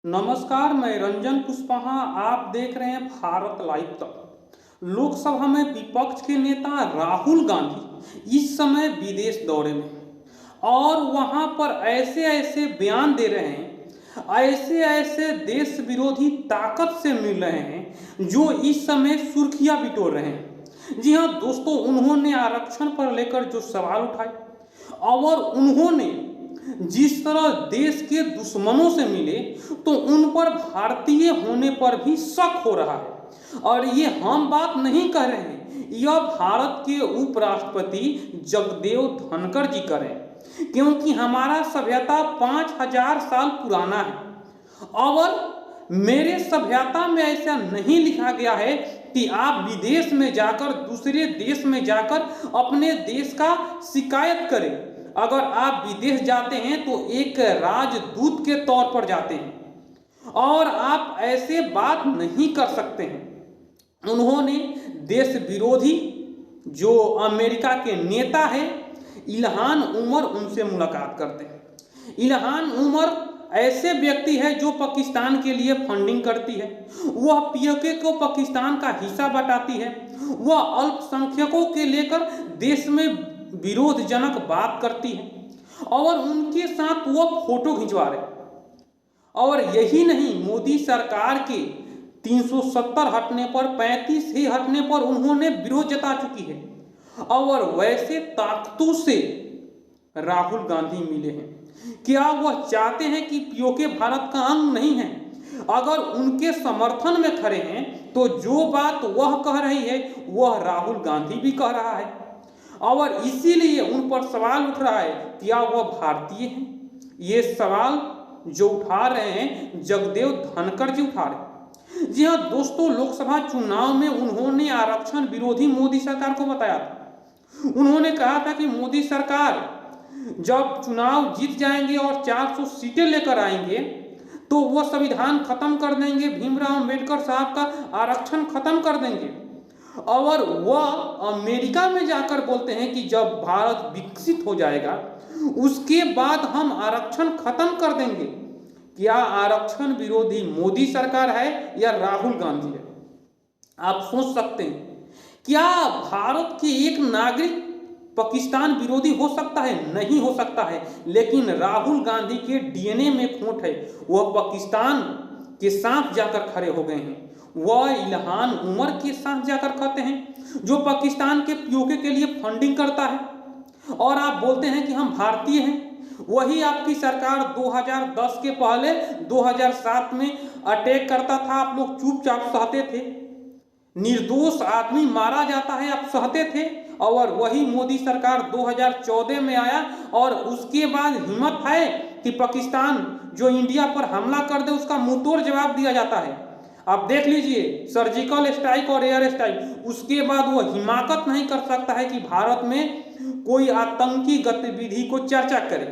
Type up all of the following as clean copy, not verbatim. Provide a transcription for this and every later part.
नमस्कार, मैं रंजन कुशवाहा। आप देख रहे हैं भारत लाइव तक। लोकसभा में विपक्ष के नेता राहुल गांधी इस समय विदेश दौरे में और वहां पर ऐसे ऐसे बयान दे रहे हैं, ऐसे ऐसे देश विरोधी ताकत से मिल रहे हैं जो इस समय सुर्खियां बिटोर रहे हैं। जी हां दोस्तों, उन्होंने आरक्षण पर लेकर जो सवाल उठाए और उन्होंने जिस तरह देश के दुश्मनों से मिले तो उन पर भारतीय होने पर भी शक हो रहा है। और ये हम बात नहीं कह रहे हैं, यह भारत के उपराष्ट्रपति जगदेव धनखड़ जी कह रहे हैं, क्योंकि हमारा सभ्यता 5000 साल पुराना है और मेरे सभ्यता में ऐसा नहीं लिखा गया है कि आप विदेश में जाकर दूसरे देश में जाकर अपने देश का शिकायत करें। अगर आप विदेश जाते हैं तो एक राजदूत के तौर पर जाते हैं और आप ऐसे बात नहीं कर सकते हैं। उन्होंने देश विरोधी जो अमेरिका के नेता है इल्हान उमर, उनसे मुलाकात करते हैं। इल्हान उमर ऐसे व्यक्ति है जो पाकिस्तान के लिए फंडिंग करती है, वह पीओके को पाकिस्तान का हिस्सा बताती है, वह अल्पसंख्यकों के लेकर देश में विरोधजनक बात करती है और उनके साथ वह फोटो खिंचवा रहे। और यही नहीं, मोदी सरकार के 370 हटने पर 35 ही हटने पर उन्होंने विरोध जता चुकी है। और वैसे ताकतों से राहुल गांधी मिले हैं। क्या वह चाहते हैं कि पीओके भारत का अंग नहीं है? अगर उनके समर्थन में खड़े हैं तो जो बात वह कह रही है वह राहुल गांधी भी कह रहा है और इसीलिए उन पर सवाल उठ रहा है क्या वह भारतीय हैं। ये सवाल जो उठा रहे हैं जगदेव धनखड़ जी उठा रहे हैं। जी हाँ दोस्तों, लोकसभा चुनाव में उन्होंने आरक्षण विरोधी मोदी सरकार को बताया था। उन्होंने कहा था कि मोदी सरकार जब चुनाव जीत जाएंगे और 400 सीटें लेकर आएंगे तो वह संविधान खत्म कर देंगे, भीमराव अंबेडकर साहब का आरक्षण खत्म कर देंगे। और वह अमेरिका में जाकर बोलते हैं कि जब भारत विकसित हो जाएगा उसके बाद हम आरक्षण खत्म कर देंगे। क्या आरक्षण विरोधी मोदी सरकार है या राहुल गांधी है? आप सोच सकते हैं, क्या भारत के एक नागरिक पाकिस्तान विरोधी हो सकता है? नहीं हो सकता है। लेकिन राहुल गांधी के डीएनए में खोट है, वह पाकिस्तान के साथ जाकर खड़े हो गए हैं। वह इल्हान उमर के साथ जाकर खड़े हैं जो पाकिस्तान के पीओके के लिए फंडिंग करता है और आप बोलते हैं कि हम भारतीय हैं। वही आपकी सरकार 2010 के पहले 2007 में अटैक करता था, आप लोग चुपचाप सहते थे। निर्दोष आदमी मारा जाता है, आप सहते थे। और वही मोदी सरकार 2014 में आया और उसके बाद हिम्मत है कि पाकिस्तान जो इंडिया पर हमला कर दे उसका मुंहतोड़ जवाब दिया जाता है। आप देख लीजिए, सर्जिकल स्ट्राइक और एयर स्ट्राइक, उसके बाद वो हिमाकत नहीं कर सकता है कि भारत में कोई आतंकी गतिविधि को चर्चा करे।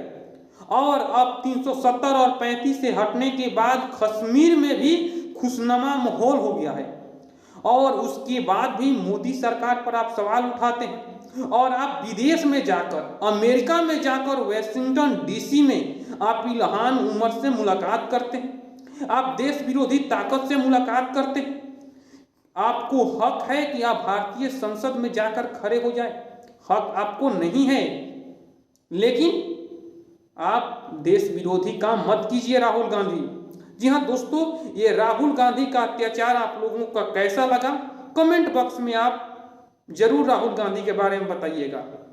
और अब 370 और 35 से हटने के बाद कश्मीर में भी खुशनुमा माहौल हो गया है। और उसके बाद भी मोदी सरकार पर आप सवाल उठाते हैं और आप विदेश में जाकर, अमेरिका में जाकर, वाशिंगटन डीसी में आप इल्हान उमर से मुलाकात करते हैं, आप देश विरोधी ताकत से मुलाकात करते हैं। आपको हक है कि आप भारतीय संसद में जाकर खड़े हो जाए, हक आपको नहीं है। लेकिन आप देश विरोधी काम मत कीजिए राहुल गांधी। जी हाँ दोस्तों, ये राहुल गांधी का अत्याचार आप लोगों का कैसा लगा? कमेंट बॉक्स में आप जरूर राहुल गांधी के बारे में बताइएगा।